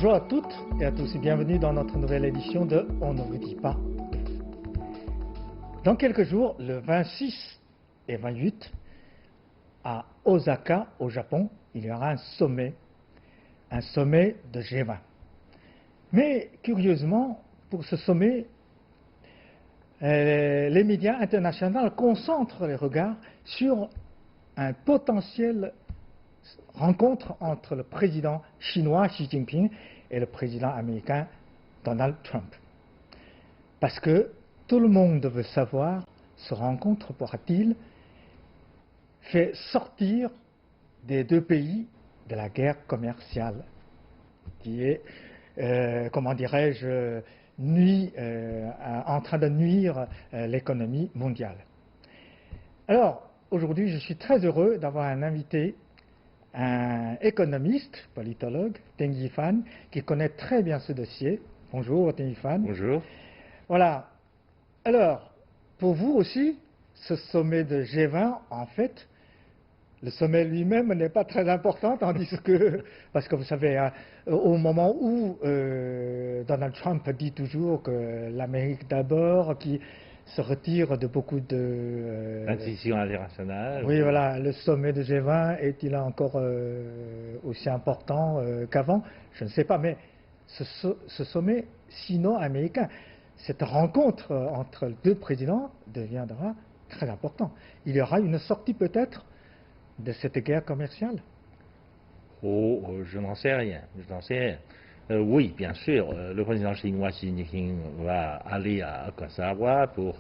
Bonjour à toutes et à tous et bienvenue dans notre nouvelle édition de On ne vous dit pas. Dans quelques jours, le 26 et 28, à Osaka, au Japon, il y aura un sommet de G20. Mais curieusement, pour ce sommet, les médias internationaux concentrent les regards sur un potentiel rencontre entre le président chinois Xi Jinping et le président américain Donald Trump. Parce que tout le monde veut savoir, ce rencontre pourra-t-il faire sortir des deux pays de la guerre commerciale qui est, comment dirais-je, en train de nuire l'économie mondiale. Alors, aujourd'hui, je suis très heureux d'avoir un invité, un économiste, politologue, Deng Yifan, qui connaît très bien ce dossier. Bonjour Deng Yifan. Bonjour. Voilà. Alors, pour vous aussi, ce sommet de G20, en fait, le sommet lui-même n'est pas très important, tandis que, parce que vous savez, hein, au moment où Donald Trump dit toujours que l'Amérique d'abord, qui se retire de beaucoup de... Institutions internationales. Oui, voilà, le sommet de G20 est-il encore aussi important qu'avant? Je ne sais pas, mais ce sommet sino-américain, cette rencontre entre les deux présidents deviendra très important. Il y aura une sortie peut-être de cette guerre commerciale? Je n'en sais rien. Oui, bien sûr, le président chinois Xi Jinping va aller à Okasawa pour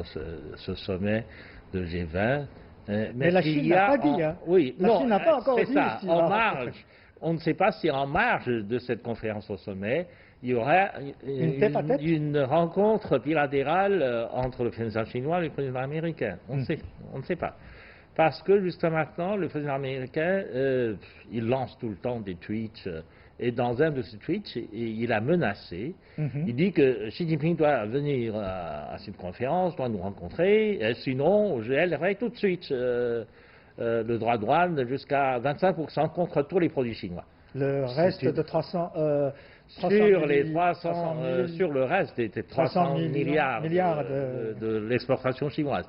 ce sommet de G20. Mais la Chine n'a pas dit. Oui, la Chine n'a pas encore dit. C'est ça, en marge. On ne sait pas si en marge de cette conférence au sommet, il y aura une rencontre bilatérale entre le président chinois et le président américain. On ne sait pas. Parce que jusqu'à maintenant, le président américain, il lance tout le temps des tweets, et dans un de ces tweets, il a menacé. Il dit que Xi Jinping doit venir à cette conférence, doit nous rencontrer, sinon je lèverai tout de suite le droit de douane jusqu'à 25% contre tous les produits chinois. Le reste de 300... sur le reste des 300 milliards de l'exportation chinoise.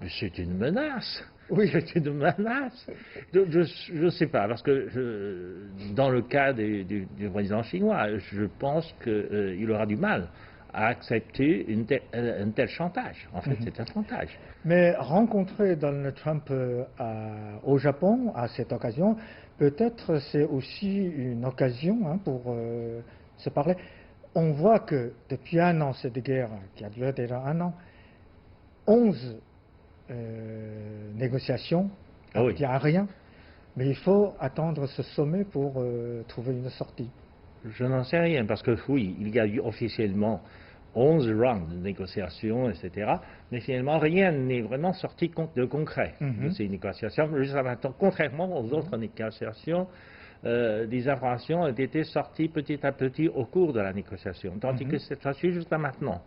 Mais c'est une menace. Oui, c'est une menace. Je ne sais pas, parce que dans le cas du président chinois, je pense qu'il aura du mal à accepter un tel chantage. En fait, c'est un chantage. Mais rencontrer Donald Trump au Japon à cette occasion, peut-être c'est aussi une occasion pour se parler. On voit que depuis un an, cette guerre qui a duré déjà un an, 11 négociations, il n'y a rien, mais il faut attendre ce sommet pour trouver une sortie. Je n'en sais rien, parce que oui, il y a eu officiellement 11 rounds de négociations, etc., mais finalement rien n'est vraiment sorti de concret de ces négociations. Jusqu'à maintenant, contrairement aux autres négociations, des informations ont été sorties petit à petit au cours de la négociation, tandis que cette fois-ci, jusqu'à maintenant,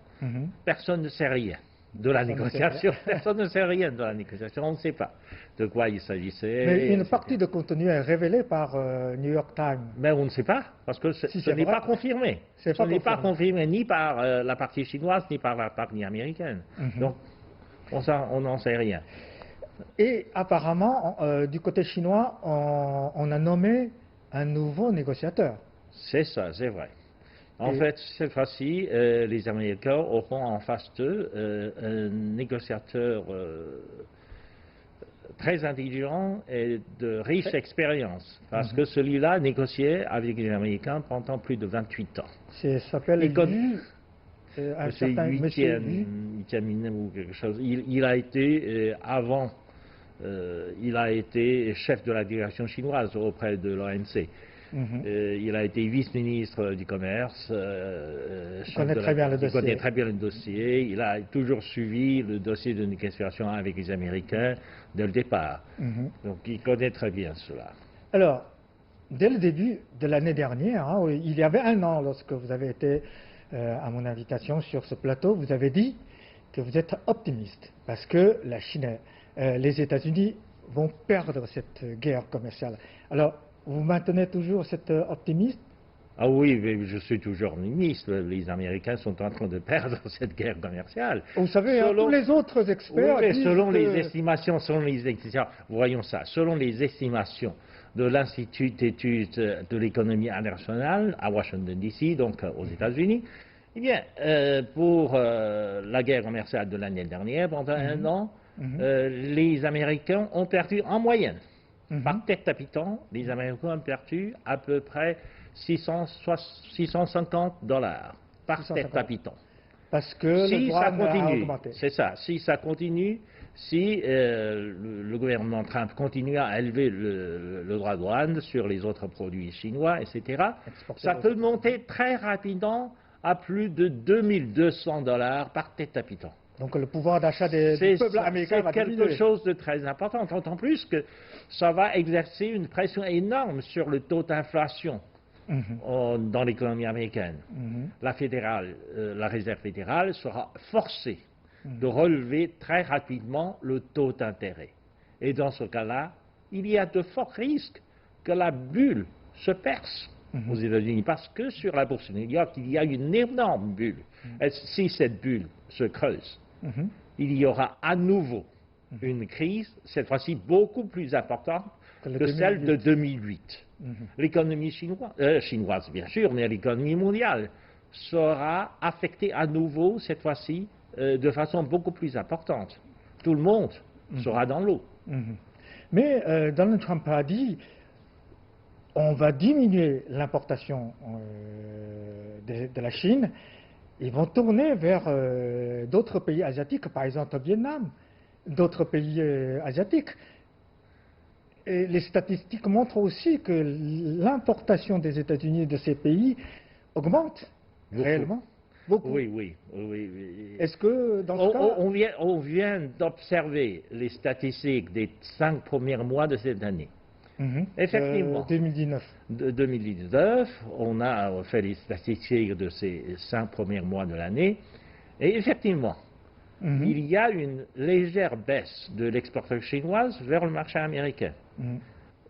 personne ne sait rien de la négociation. Personne ne sait rien de la négociation, on ne sait pas de quoi il s'agissait. Mais une partie de contenu est révélée par New York Times. Mais on ne sait pas, parce que ce n'est pas confirmé. Ce n'est pas confirmé ni par la partie chinoise, ni par la partie américaine. Donc, on n'en sait rien. Et apparemment, du côté chinois, on a nommé un nouveau négociateur. C'est ça, c'est vrai. En fait, cette fois-ci, les Américains auront en face d'eux un négociateur très intelligent et de riche expérience, parce que celui-là négociait avec les Américains pendant plus de 28 ans. Ça s'appelle un certain monsieur ou quelque chose. Il a été il a été chef de la délégation chinoise auprès de l'OMC. Il a été vice-ministre du commerce, il connaît très bien le dossier. Il a toujours suivi le dossier de négociation avec les Américains dès le départ. Donc il connaît très bien cela. Alors, dès le début de l'année dernière, il y avait un an, lorsque vous avez été à mon invitation sur ce plateau, vous avez dit que vous êtes optimiste parce que la Chine, les États-Unis vont perdre cette guerre commerciale. Alors, vous maintenez toujours cet optimisme? Ah oui, mais je suis toujours ministre. Les Américains sont en train de perdre cette guerre commerciale. Vous savez, tous les autres experts oui, disent selon que... les estimations, voyons ça, selon les estimations de l'Institut d'études de l'économie internationale à Washington DC, donc aux États-Unis, eh bien, pour la guerre commerciale de l'année dernière, pendant un an, les Américains ont perdu en moyenne, par tête d'habitant, les Américains ont perdu à peu près $650 par tête d'habitant. Parce que si le droit ça continue, a augmenté. c'est ça, si ça continue, si le gouvernement Trump continue à élever le droit de douane sur les autres produits chinois, etc., ça peut monter très rapidement à plus de $2200 par tête d'habitant. Donc le pouvoir d'achat du peuple américain va diminuer. C'est quelque chose de très important, d'autant plus que ça va exercer une pression énorme sur le taux d'inflation dans l'économie américaine. La Réserve fédérale sera forcée de relever très rapidement le taux d'intérêt. Et dans ce cas-là, il y a de forts risques que la bulle se perce aux États-Unis, parce que sur la bourse de New York, il y a une énorme bulle. Et si cette bulle se creuse, il y aura à nouveau une crise, cette fois-ci beaucoup plus importante que celle de 2008. L'économie chinoise, bien sûr, mais l'économie mondiale sera affectée à nouveau, cette fois-ci, de façon beaucoup plus importante. Tout le monde sera dans l'eau. Mais Donald Trump a dit on va diminuer l'importation de la Chine. Ils vont tourner vers d'autres pays asiatiques, par exemple le Vietnam, d'autres pays asiatiques. Et les statistiques montrent aussi que l'importation des États-Unis de ces pays augmente réellement. Beaucoup. Oui. Est-ce que dans ce cas... On vient d'observer les statistiques des 5 premiers mois de cette année. Effectivement. 2019. 2019, on a fait les statistiques de ces 5 premiers mois de l'année. Et effectivement, il y a une légère baisse de l'exportation chinoise vers le marché américain.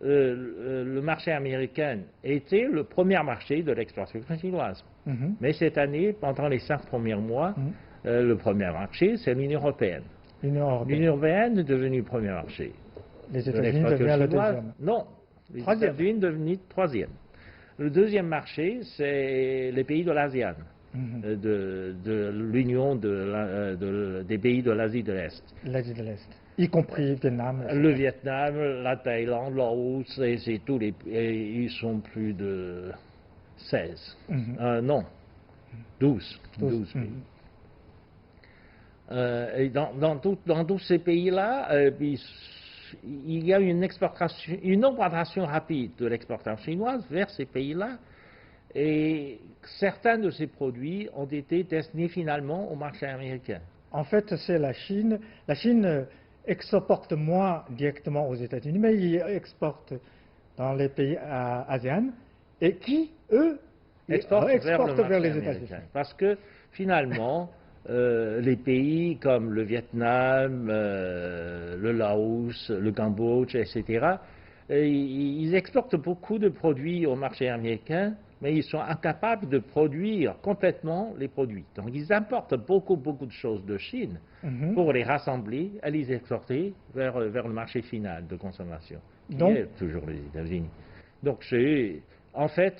Le marché américain était le premier marché de l'exportation chinoise. Mais cette année, pendant les 5 premiers mois, le premier marché, c'est l'Union européenne. L'Union européenne est devenue le premier marché. Les États-Unis deviennent le deuxième. Non, les États-Unis deviennent troisième. Le deuxième marché, c'est les pays de l'ASEAN, de l'Union des pays de l'Asie de l'Est. L'Asie de l'Est, y compris le Vietnam. Le Vietnam, la Thaïlande, Laos, c'est tous les pays, ils sont plus de 16. Non, 12 pays. Et dans tous ces pays-là, il y a une augmentation rapide de l'exportation chinoise vers ces pays-là, et certains de ces produits ont été destinés finalement au marché américain. En fait, c'est la Chine. La Chine exporte moins directement aux États-Unis, mais il exporte dans les pays ASEAN, et qui, eux, exportent vers les États-Unis. Parce que finalement, les pays comme le Vietnam, le Laos, le Cambodge, etc., ils exportent beaucoup de produits au marché américain, mais ils sont incapables de produire complètement les produits. Donc ils importent beaucoup de choses de Chine pour les rassembler et les exporter vers le marché final de consommation, qui est toujours les États-Unis. Donc en fait,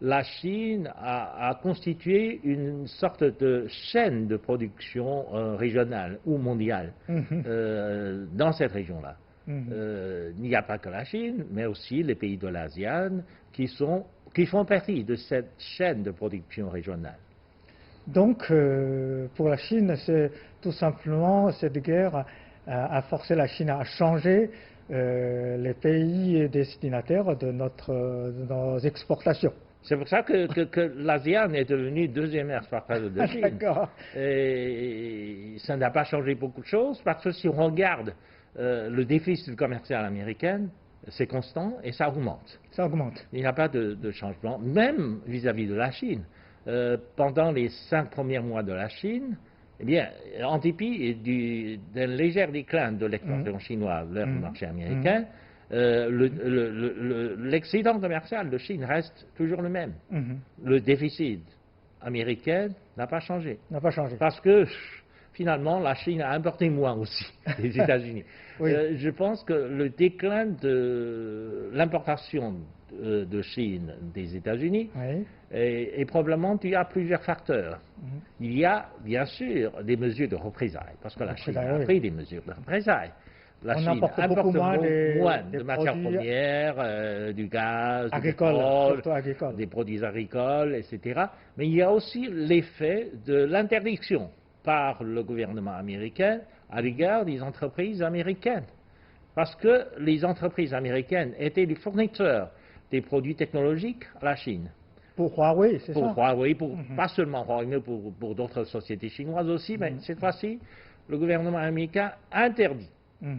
la Chine a constitué une sorte de chaîne de production régionale ou mondiale dans cette région-là. Il n'y a pas que la Chine, mais aussi les pays de l'ASEAN qui font partie de cette chaîne de production régionale. Donc, pour la Chine, c'est tout simplement cette guerre a forcé la Chine à changer les pays destinataires de nos exportations. C'est pour ça que l'ASEAN est devenu deuxième exportateur de Chine. D'accord. Et ça n'a pas changé beaucoup de choses, parce que si on regarde le déficit commercial américain, c'est constant et ça augmente. Ça augmente. Il n'y a pas de changement, même vis-à-vis de la Chine. Pendant les 5 premiers mois de la Chine, eh bien, en dépit d'un léger déclin de l'exportation chinoise vers le marché américain, l'excédent commercial de Chine reste toujours le même. Le déficit américain n'a pas changé. N'a pas changé. Parce que finalement, la Chine a importé moins aussi des États-Unis. Oui. Je pense que le déclin de l'importation de Chine des États-Unis Oui. est probablement dû à plusieurs facteurs. Il y a bien sûr des mesures de représailles, parce que la Chine a pris des mesures de représailles. La Chine importe beaucoup moins de matières premières, du gaz, du pétrole, des produits agricoles, etc. Mais il y a aussi l'effet de l'interdiction par le gouvernement américain à l'égard des entreprises américaines. Parce que les entreprises américaines étaient les fournisseurs des produits technologiques à la Chine. Pour Huawei, c'est ça? Pour Huawei, pas seulement Huawei, mais pour d'autres sociétés chinoises aussi. Mais cette fois-ci, le gouvernement américain interdit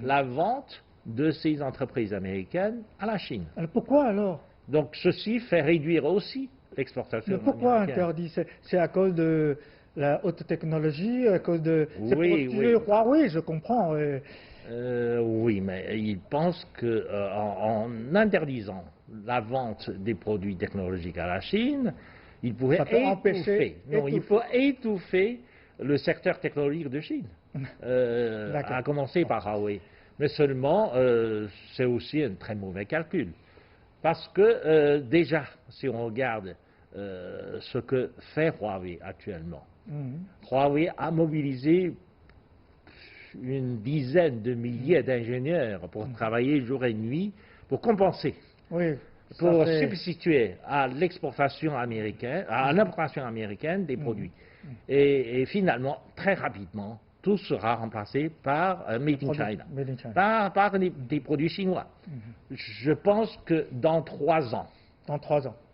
la vente de ces entreprises américaines à la Chine. Alors pourquoi alors? Donc ceci fait réduire aussi l'exportation américaine. Mais pourquoi interdit? C'est à cause de la haute technologie, à cause de... Oui, Huawei, je comprends. Oui, mais ils pensent qu'en interdisant la vente des produits technologiques à la Chine, ils pourraient étouffer le secteur technologique de Chine, à commencer par Huawei. Mais seulement, c'est aussi un très mauvais calcul. Parce que déjà, si on regarde ce que fait Huawei actuellement, Huawei a mobilisé une dizaine de milliers d'ingénieurs pour travailler jour et nuit, pour compenser, pour substituer à l'exportation américaine, à l'importation américaine des produits. Et finalement, très rapidement, tout sera remplacé par Made in China, par des produits chinois. Je pense que dans 3 ans,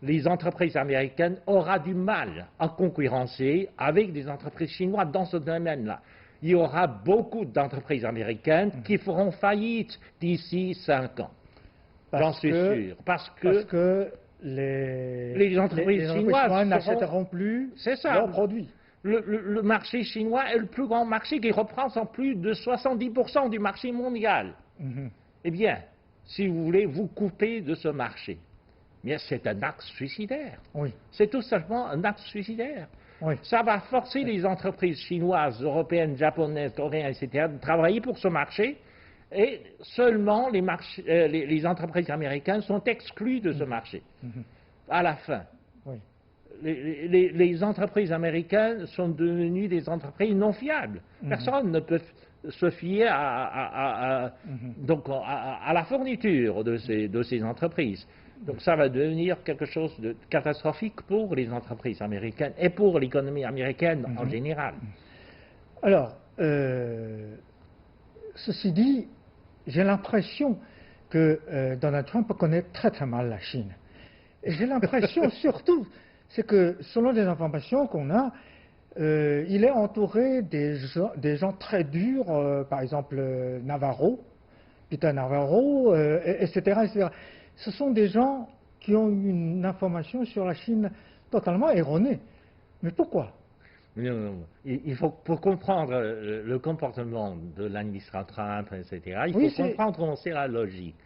les entreprises américaines auront du mal à concurrencer avec des entreprises chinoises dans ce domaine-là. Il y aura beaucoup d'entreprises américaines qui feront faillite d'ici 5 ans. J'en suis sûr. Parce que les entreprises chinoises n'achèteront plus leurs produits. Le marché chinois est le plus grand marché qui représente plus de 70% du marché mondial. Eh bien, si vous voulez vous couper de ce marché, c'est un acte suicidaire. C'est tout simplement un acte suicidaire. Ça va forcer les entreprises chinoises, européennes, japonaises, coréennes, etc. de travailler pour ce marché et seulement les entreprises américaines sont exclues de ce marché. À la fin, les entreprises américaines sont devenues des entreprises non fiables. Personne ne peut se fier à la fourniture de ces entreprises. Donc ça va devenir quelque chose de catastrophique pour les entreprises américaines et pour l'économie américaine en général. Alors, ceci dit, j'ai l'impression que Donald Trump connaît très très mal la Chine. Et j'ai l'impression surtout, c'est que selon les informations qu'on a, il est entouré des gens très durs, par exemple Peter Navarro, etc., etc. Ce sont des gens qui ont une information sur la Chine totalement erronée. Mais pourquoi? Non. Il faut, pour comprendre le comportement de l'administration Trump, etc., il faut comprendre comment c'est la logique.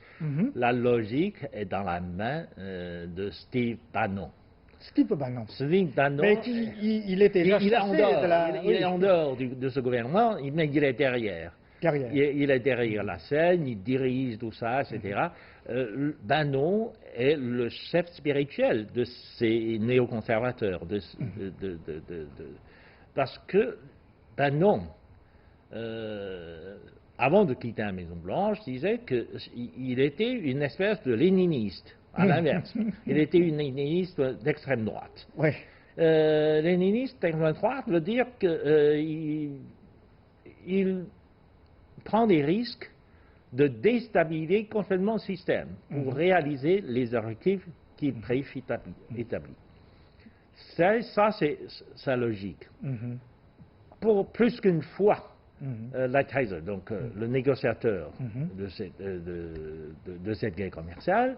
La logique est dans la main de Steve Bannon. Steve Bannon. Mais il était déjà il est en dehors de ce gouvernement, mais il est derrière. Il est derrière la scène, il dirige tout ça, etc. Bannon est le chef spirituel de ces néoconservateurs. Parce que Bannon, avant de quitter la Maison-Blanche, disait qu'il était une espèce de léniniste, à l'inverse. Il était une léniniste d'extrême droite. Léniniste d'extrême droite veut dire qu'il prend des risques de déstabiliser complètement le système pour réaliser les objectifs qu'il préfère établir. Ça, c'est sa logique. Pour plus qu'une fois, Lighthizer, donc le négociateur de cette guerre commerciale,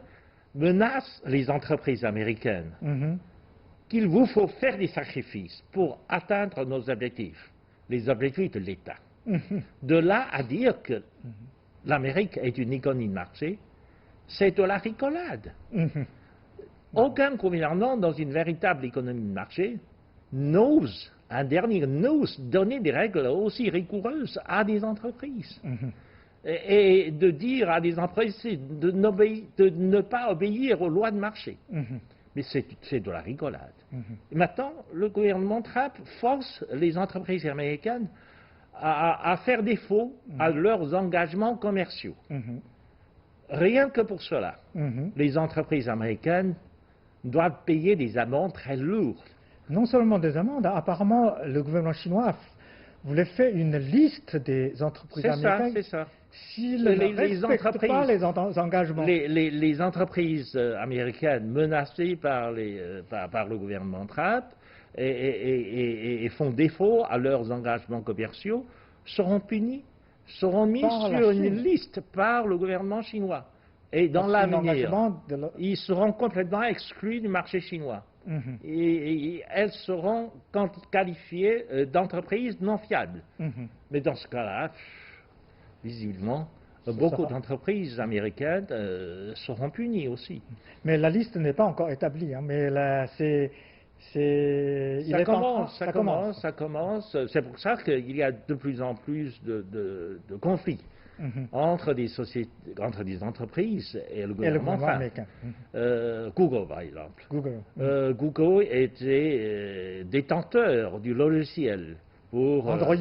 menace les entreprises américaines qu'il vous faut faire des sacrifices pour atteindre nos objectifs, les objectifs de l'État. De là à dire que l'Amérique est une économie de marché, c'est de la rigolade. Aucun gouvernement dans une véritable économie de marché n'ose donner des règles aussi rigoureuses à des entreprises. Et de dire à des entreprises de ne pas obéir aux lois de marché. Mais c'est de la rigolade. Et maintenant, le gouvernement Trump force les entreprises américaines à faire défaut à leurs engagements commerciaux. Rien que pour cela, les entreprises américaines doivent payer des amendes très lourdes. Non seulement des amendes, apparemment le gouvernement chinois voulait faire une liste des entreprises américaines. C'est ça. S'ils ne respectent pas les engagements. Les entreprises américaines menacées par le gouvernement Trump et font défaut à leurs engagements commerciaux seront punies, seront mises sur une liste par le gouvernement chinois. Et dans l'avenir, ils seront complètement exclus du marché chinois. Et elles seront qualifiées d'entreprises non fiables. Mais dans ce cas-là, visiblement, beaucoup d'entreprises américaines seront punies aussi. Mais la liste n'est pas encore établie. Mais là, ça commence. C'est pour ça qu'il y a de plus en plus de conflits entre des sociétés, entre des entreprises et le gouvernement américain. Google, par exemple. Google était détenteur du logiciel pour Android.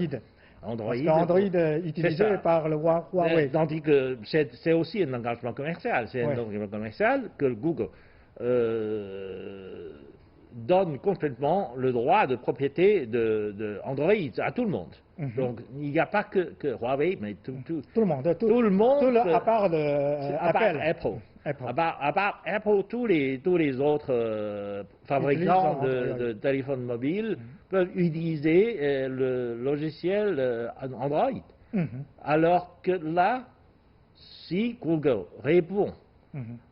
Parce qu'Android est utilisé par le Huawei. Tandis que c'est aussi un engagement commercial. C'est un engagement commercial que Google donne complètement le droit de propriété d'Android à tout le monde. Donc il n'y a pas que Huawei, mais tout le monde. À part Apple. À part Apple, tous les autres fabricants de téléphones mobiles peuvent utiliser le logiciel Android. Alors que là, si Google répond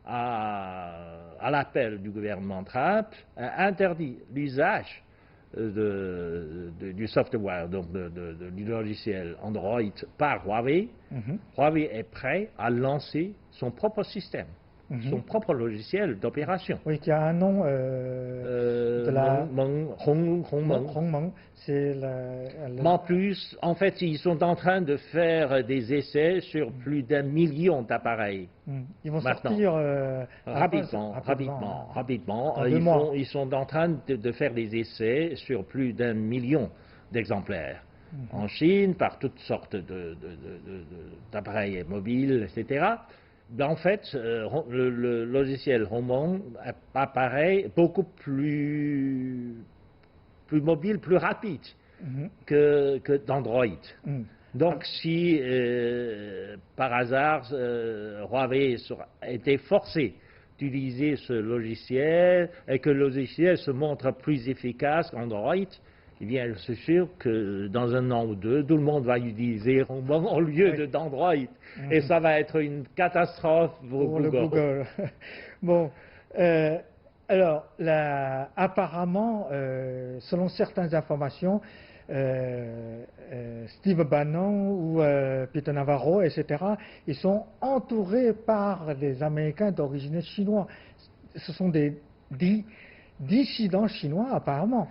à l'appel du gouvernement Trump, interdit l'usage du software, donc du logiciel Android par Huawei. Huawei est prêt à lancer son propre système, son propre logiciel d'opération. Oui, qui a un nom de la... Hongmeng. C'est En plus, en fait, ils sont en train de faire des essais sur plus d'1 million d'appareils. Ils vont sortir rapidement. Ils sont en train de faire des essais sur plus d'1 million d'exemplaires. En Chine, par toutes sortes d'appareils mobiles, etc. En fait, le logiciel Hongmeng apparaît beaucoup plus mobile, plus rapide que d'Android. Donc si par hasard Huawei était forcé d'utiliser ce logiciel et que le logiciel se montre plus efficace qu'Android, eh bien, je suis sûr que dans un an ou deux, tout le monde va utiliser Hongmeng au lieu d'Android. Et ça va être une catastrophe pour Google. Bon, alors, apparemment, selon certaines informations, Steve Bannon ou Peter Navarro, etc., ils sont entourés par des Américains d'origine chinoise. Ce sont des dissidents chinois, apparemment.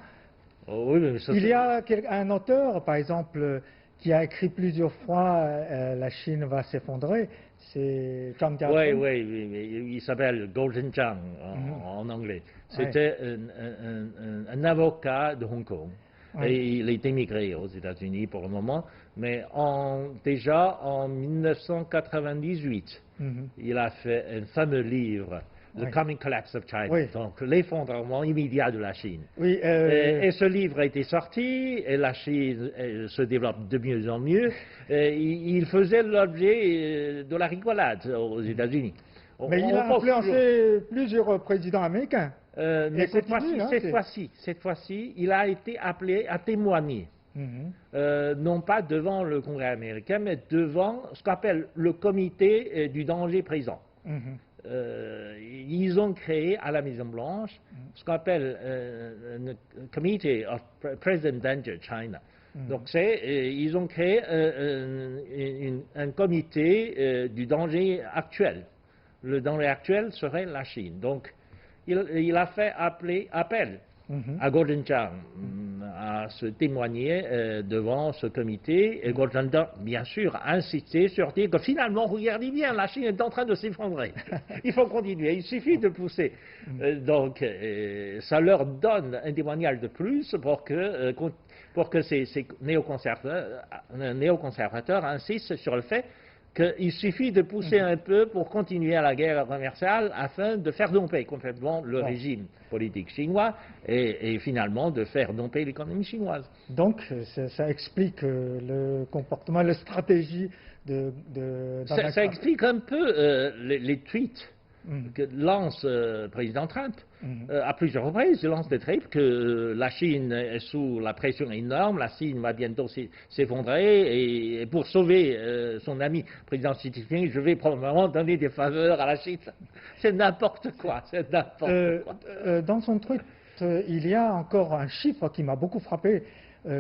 Oui, mais il y a un auteur, par exemple, qui a écrit plusieurs fois La Chine va s'effondrer, c'est Zhang Jiaqun. Oui, il s'appelle Golden Zhang en anglais. C'était un avocat de Hong Kong. Et il est émigré aux États-Unis pour le moment, mais déjà en 1998, il a fait un fameux livre, The Coming Collapse of China, donc l'effondrement immédiat de la Chine. Et ce livre a été sorti, et la Chine se développe de mieux en mieux. Il faisait l'objet de la rigolade aux États-Unis. Mais il a influencé plusieurs présidents américains. Mais cette fois-ci, il a été appelé à témoigner. Non pas devant le Congrès américain, mais devant ce qu'on appelle le comité du danger présent. Ils ont créé à la Maison-Blanche ce qu'on appelle un Committee of Present Danger China. Donc ils ont créé un comité du danger actuel le denrée actuel serait la Chine. Donc, il a fait appel à Gordon Chang à se témoigner devant ce comité. Et Gordon Chang, bien sûr, a insisté sur dire que finalement, regardez bien, la Chine est en train de s'effondrer. Il faut continuer, il suffit de pousser. Donc, ça leur donne un témoignage de plus pour que ces néoconservateurs insistent sur le fait qu'il suffit de pousser un peu pour continuer à la guerre commerciale afin de faire domper complètement le régime politique chinois et finalement de faire domper l'économie chinoise. Donc ça explique le comportement, la stratégie de ça explique un peu les tweets que lance le président Trump. À plusieurs reprises, il lance des tweets que la Chine est sous la pression énorme, la Chine va bientôt s'effondrer et pour sauver son ami le président Xi Jinping, je vais probablement donner des faveurs à la Chine. C'est n'importe quoi, c'est n'importe quoi. Dans son tweet, il y a encore un chiffre qui m'a beaucoup frappé.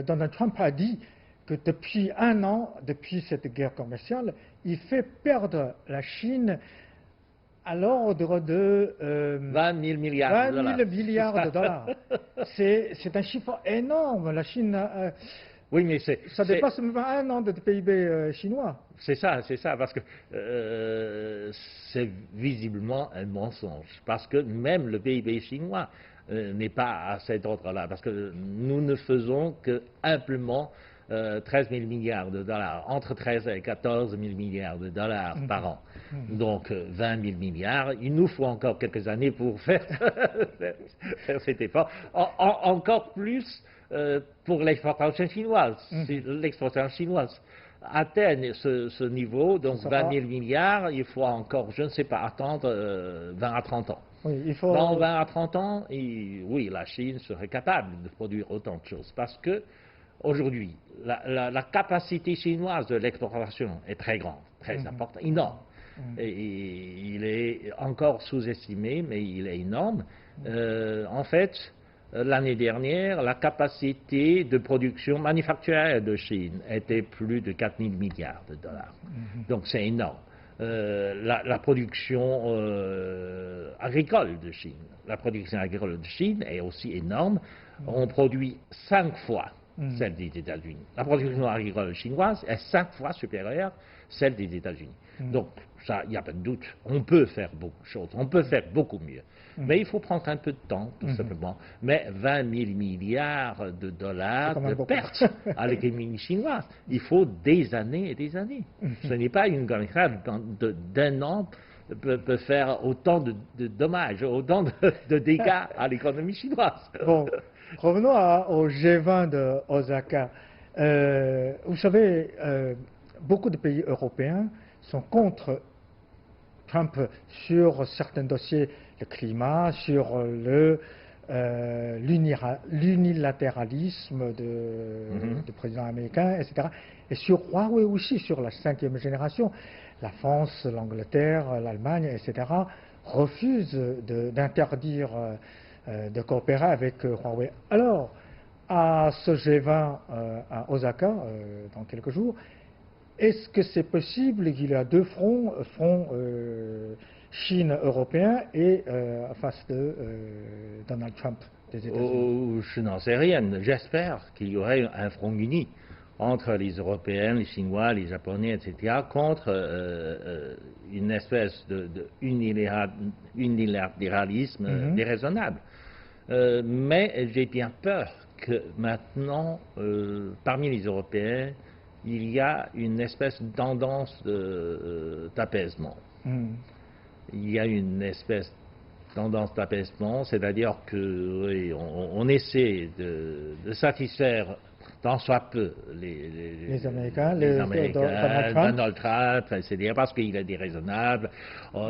Donald Trump a dit que depuis un an, depuis cette guerre commerciale, il fait perdre la Chine à l'ordre de 20 000 milliards de dollars. C'est un chiffre énorme. La Chine, oui, mais ça dépasse même un an de PIB chinois. C'est ça, parce que c'est visiblement un mensonge. Parce que même le PIB chinois n'est pas à cet ordre-là. Parce que nous ne faisons que amplement 13 000 milliards de dollars, entre 13 et 14 000 milliards de dollars par an. Donc 20 000 milliards, il nous faut encore quelques années pour faire cet effort. Encore plus pour l'exportation chinoise. Si l'exportation chinoise atteigne ce niveau, donc 20 000 milliards, il faut encore, je ne sais pas, attendre 20 à 30 ans. Oui, Dans 20 à 30 ans, oui, la Chine serait capable de produire autant de choses parce que aujourd'hui, la capacité chinoise de l'exportation est très grande, très importante, énorme. Et il est encore sous-estimé, mais il est énorme. En fait, l'année dernière, la capacité de production manufacturière de Chine était plus de 4 000 milliards de dollars. Donc c'est énorme. La production agricole de Chine, est aussi énorme. On produit 5 fois celle des États-Unis. La production agricole chinoise est 5 fois supérieure à celle des États-Unis. Donc, ça, il n'y a pas de doute. On peut faire beaucoup de choses, on peut faire beaucoup mieux. Mais il faut prendre un peu de temps, tout simplement. Mais 20 000 milliards de dollars de pertes à l'économie chinoise, il faut des années et des années. Ce n'est pas une guerre d'un an peut faire autant de dommages, autant de dégâts à l'économie chinoise. Bon, revenons au G20 de Osaka. Vous savez, beaucoup de pays européens sont contre Trump sur certains dossiers, le climat, sur l'unilatéralisme du président américain, etc. Et sur Huawei aussi, sur la 5e génération. La France, l'Angleterre, l'Allemagne, etc. refusent d'interdire de coopérer avec Huawei. Alors, à ce G20 à Osaka, dans quelques jours, est-ce que c'est possible qu'il y a deux fronts, Chine européen et face de Donald Trump des États-Unis? Je n'en sais rien. J'espère qu'il y aurait un front uni entre les Européens, les Chinois, les Japonais, etc., contre une espèce d'unilatéralisme déraisonnable. Mais j'ai bien peur que maintenant, parmi les Européens, il y a une espèce de tendance d'apaisement. Il y a une espèce de tendance d'apaisement, c'est-à-dire qu'on essaie de satisfaire tant soit peu les Américains, Donald Trump, c'est-à-dire parce qu'il est déraisonnable.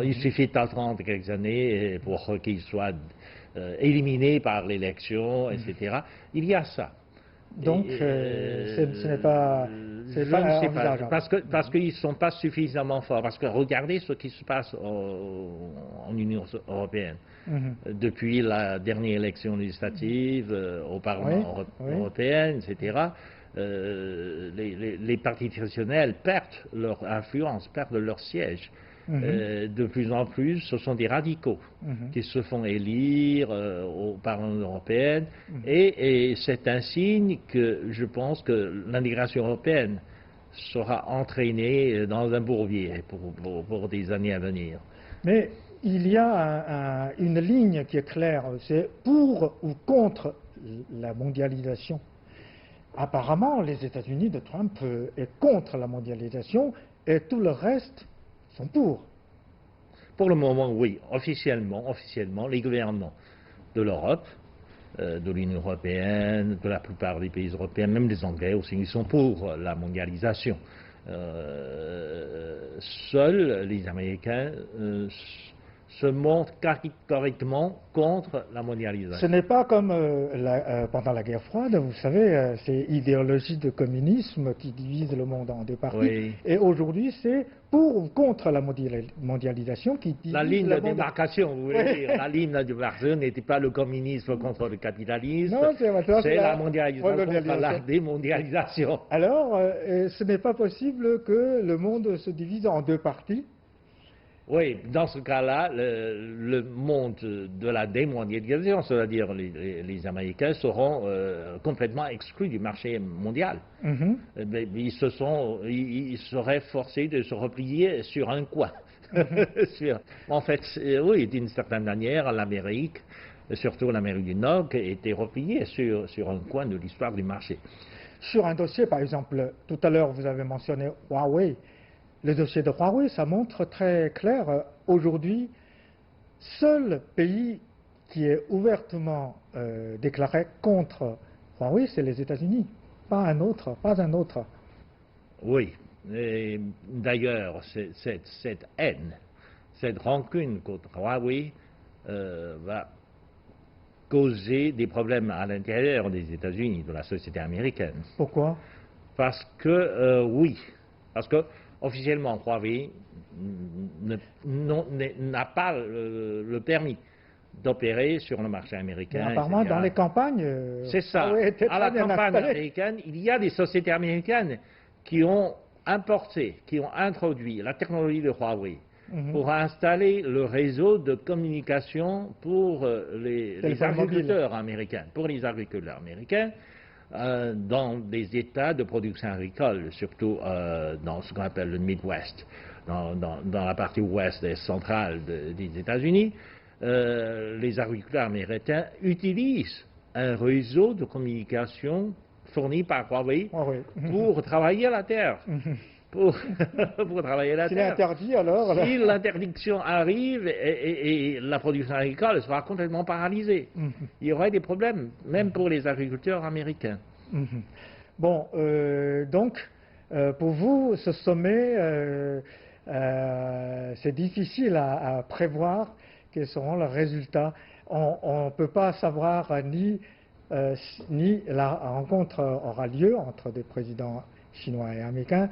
Il suffit d'attendre quelques années pour qu'il soit éliminé par l'élection, etc. Il y a ça. Donc, ce n'est pas... Je ne sais pas, parce qu'ils ne sont pas suffisamment forts. Parce que regardez ce qui se passe en Union européenne. Depuis la dernière élection législative au Parlement européen, etc., les partis traditionnels perdent leur influence, perdent leur siège. De plus en plus, ce sont des radicaux qui se font élire au Parlement européen. Et c'est un signe que je pense que l'intégration européenne sera entraînée dans un bourbier pour des années à venir. Mais il y a une ligne qui est claire, c'est pour ou contre la mondialisation. Apparemment, les États-Unis de Trump est contre la mondialisation et tout le reste sont pour. Pour le moment, oui. Officiellement, les gouvernements de l'Europe, de l'Union européenne, de la plupart des pays européens, même les Anglais aussi, ils sont pour la mondialisation. Seuls les Américains se montrent catégoriquement contre la mondialisation. Ce n'est pas comme pendant la guerre froide, vous savez, c'est idéologie de communisme qui divise le monde en deux parties. Oui. Et aujourd'hui, c'est pour ou contre la mondialisation qui divise la ligne le de démarcation, vous voulez dire. La ligne de démarcation n'était pas le communisme contre le capitalisme, c'est la mondialisation contre la démondialisation. Alors, ce n'est pas possible que le monde se divise en deux parties. Oui, dans ce cas-là, le monde de la démondialisation, c'est-à-dire les Américains, seront complètement exclus du marché mondial. Ils seraient forcés de se replier sur un coin. En fait, oui, d'une certaine manière, l'Amérique, surtout l'Amérique du Nord, était repliée sur un coin de l'histoire du marché. Sur un dossier, par exemple, tout à l'heure, vous avez mentionné Huawei. Le dossier de Huawei, ça montre très clair. Aujourd'hui, seul pays qui est ouvertement déclaré contre Huawei, c'est les États-Unis, pas un autre. Oui, d'ailleurs, cette haine, cette rancune contre Huawei va causer des problèmes à l'intérieur des États-Unis, de la société américaine. Pourquoi? Parce que, officiellement, Huawei n'a pas le permis d'opérer sur le marché américain. Mais apparemment, dans les campagnes, c'est ça. À la campagne américaine, il y a des sociétés américaines qui ont importé, qui ont introduit la technologie de Huawei pour installer le réseau de communication pour les agriculteurs américains. Dans des états de production agricole, surtout dans ce qu'on appelle le Midwest, dans la partie ouest et centrale des États-Unis, les agriculteurs américains utilisent un réseau de communication fourni par Huawei pour travailler la terre. Pour travailler la terre. S'il est interdit, alors... Si l'interdiction arrive et la production agricole sera complètement paralysée, il y aurait des problèmes, même pour les agriculteurs américains. Bon, donc, pour vous, ce sommet, c'est difficile à prévoir quels seront les résultats. On ne peut pas savoir ni la rencontre aura lieu entre des présidents chinois et américains.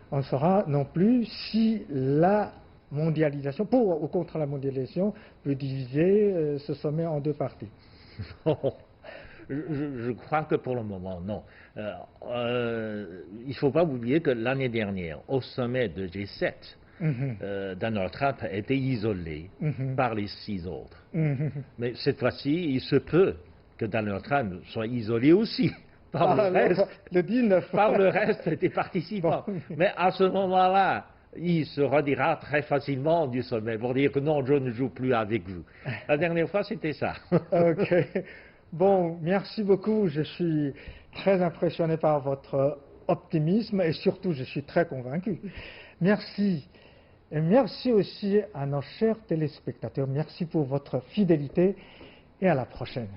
On saura non plus si la mondialisation, pour ou contre la mondialisation, peut diviser ce sommet en deux parties. Je crois que pour le moment, non. Il ne faut pas oublier que l'année dernière, au sommet de G7, Donald Trump a été isolé par les 6 autres. Mais cette fois-ci, il se peut que Donald Trump soit isolé aussi. Par le reste des participants. Bon. Mais à ce moment-là, il se retirera très facilement du sommet pour dire que non, je ne joue plus avec vous. La dernière fois, c'était ça. Ok. Bon, merci beaucoup. Je suis très impressionné par votre optimisme et surtout, je suis très convaincu. Merci. Et merci aussi à nos chers téléspectateurs. Merci pour votre fidélité et à la prochaine.